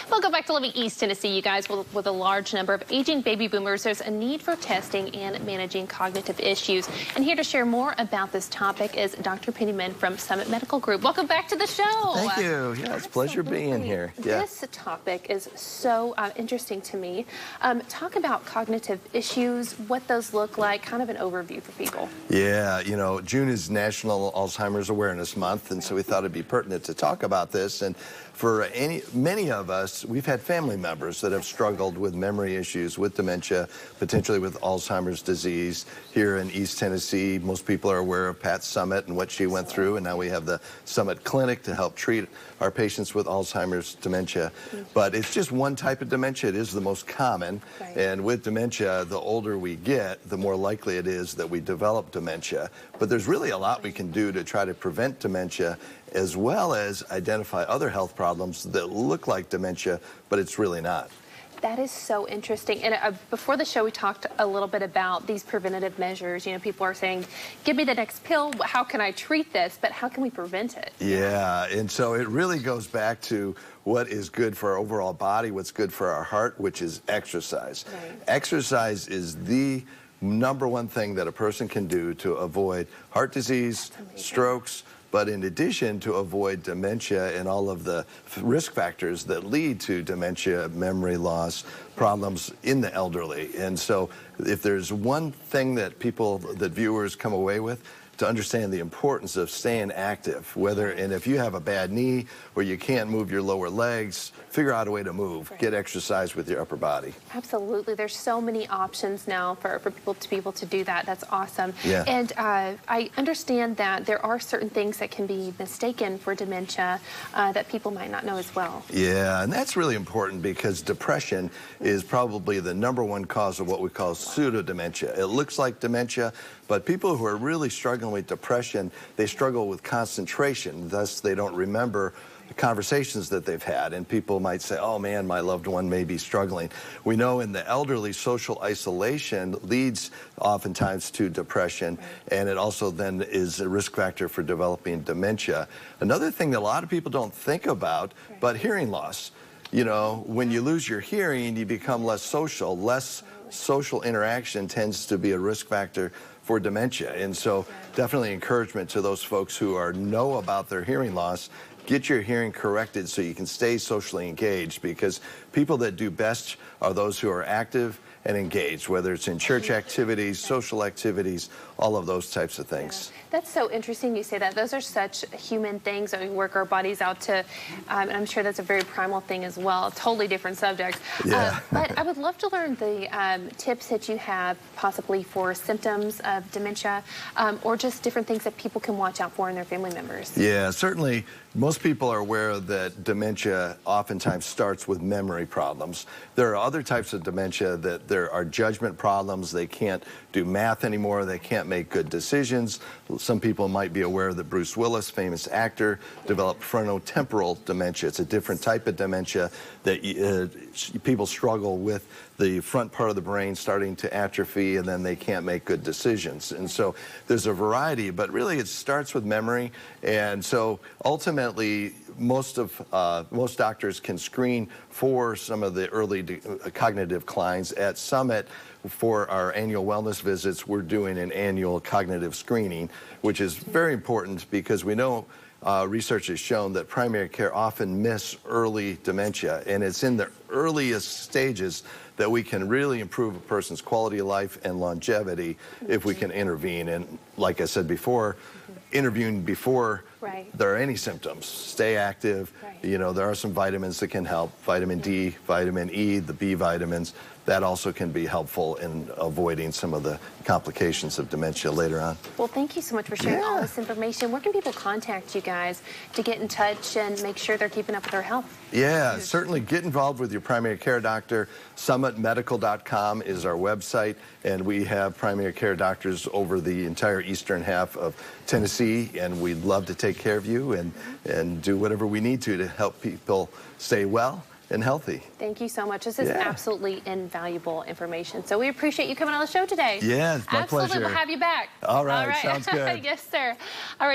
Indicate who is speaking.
Speaker 1: Welcome back to Living East Tennessee, you guys. With a large number of aging baby boomers, there's a need for testing and managing cognitive issues. And here to share more about this topic is Dr. Penniman from Summit Medical Group. Welcome back to the show.
Speaker 2: Thank you. Yeah, it's a pleasure being here. Yeah.
Speaker 1: This topic is so interesting to me. Talk about cognitive issues, what those look like, kind of an overview for people.
Speaker 2: Yeah, you know, June is National Alzheimer's Awareness Month, and so we thought it'd be pertinent to talk about this. And for many of us, we've had family members that have struggled with memory issues, with dementia, potentially with Alzheimer's disease. Here in East Tennessee, most people are aware of Pat Summit and what she went through, and now we have the Summit Clinic to help treat our patients with Alzheimer's dementia. But it's just one type of dementia. It is the most common, and with dementia, the older we get, the more likely it is that we develop dementia. But there's really a lot we can do to try to prevent dementia, as well as identify other health problems that look like dementia, but it's really not.
Speaker 1: That is so interesting. And before the show, we talked a little bit about these preventative measures. You know, people are saying, give me the next pill. How can I treat this? But how can we prevent it?
Speaker 2: Yeah, and so it really goes back to what is good for our overall body, what's good for our heart, which is exercise. Exercise is the #1 thing that a person can do to avoid heart disease, strokes, but in addition to avoid dementia and all of the risk factors that lead to dementia, memory loss, problems in the elderly. And so if there's one thing that viewers come away with, to understand the importance of staying active, and if you have a bad knee or you can't move your lower legs, figure out a way to move, get exercise with your upper body.
Speaker 1: Absolutely. There's so many options now for people to be able to do that. That's awesome.
Speaker 2: Yeah.
Speaker 1: And I understand that there are certain things that can be mistaken for dementia that people might not know as well.
Speaker 2: Yeah, and that's really important because depression is probably the #1 cause of what we call pseudodementia. It looks like dementia, but people who are really struggling with depression, they struggle with concentration, thus they don't remember the conversations that they've had, and people might say, oh man, my loved one may be struggling. We know in the elderly, social isolation leads oftentimes to depression, and it also then is a risk factor for developing dementia. Another thing that a lot of people don't think about, but hearing loss. You know, when you lose your hearing, you become less social. Less social interaction tends to be a risk factor for dementia. And so definitely encouragement to those folks who know about their hearing loss. Get your hearing corrected so you can stay socially engaged, because people that do best are those who are active and engaged, whether it's in church activities, social activities, all of those types of things.
Speaker 1: That's so interesting you say that. Those are such human things that we work our bodies out to, and I'm sure that's a very primal thing as well, totally different subject.
Speaker 2: Yeah.
Speaker 1: But I would love to learn the tips that you have possibly for symptoms of dementia, or just different things that people can watch out for in their family members.
Speaker 2: Yeah, certainly most people are aware that dementia oftentimes starts with memory problems. There are other types of dementia that there are judgment problems. They can't do math anymore. They can't make good decisions. Some people might be aware that Bruce Willis, famous actor, developed frontotemporal dementia. It's a different type of dementia that people struggle with the front part of the brain starting to atrophy, and then they can't make good decisions. And so there's a variety, but really it starts with memory. And so ultimately, most doctors can screen for some of the early cognitive declines. At Summit, for our annual wellness visits, we're doing an annual cognitive screening, which is very important because we know research has shown that primary care often miss early dementia, and it's in the earliest stages that we can really improve a person's quality of life and longevity if we can intervene. And like I said before, interviewing before there are any symptoms. Stay active. You know, there are some vitamins that can help. Vitamin D, vitamin E, the B vitamins. That also can be helpful in avoiding some of the complications of dementia later on.
Speaker 1: Well, thank you so much for sharing all this information. Where can people contact you guys to get in touch and make sure they're keeping up with their health?
Speaker 2: Yeah, certainly get involved with your primary care doctor. SummitMedical.com is our website, and we have primary care doctors over the entire eastern half of Tennessee, and we'd love to take care of you and do whatever we need to help people stay well and healthy.
Speaker 1: Thank you so much. This is absolutely invaluable information. So we appreciate you coming on the show today.
Speaker 2: Yeah, it's my pleasure.
Speaker 1: Absolutely. We'll have you back.
Speaker 2: All right. Sounds good.
Speaker 1: Yes, sir. All right.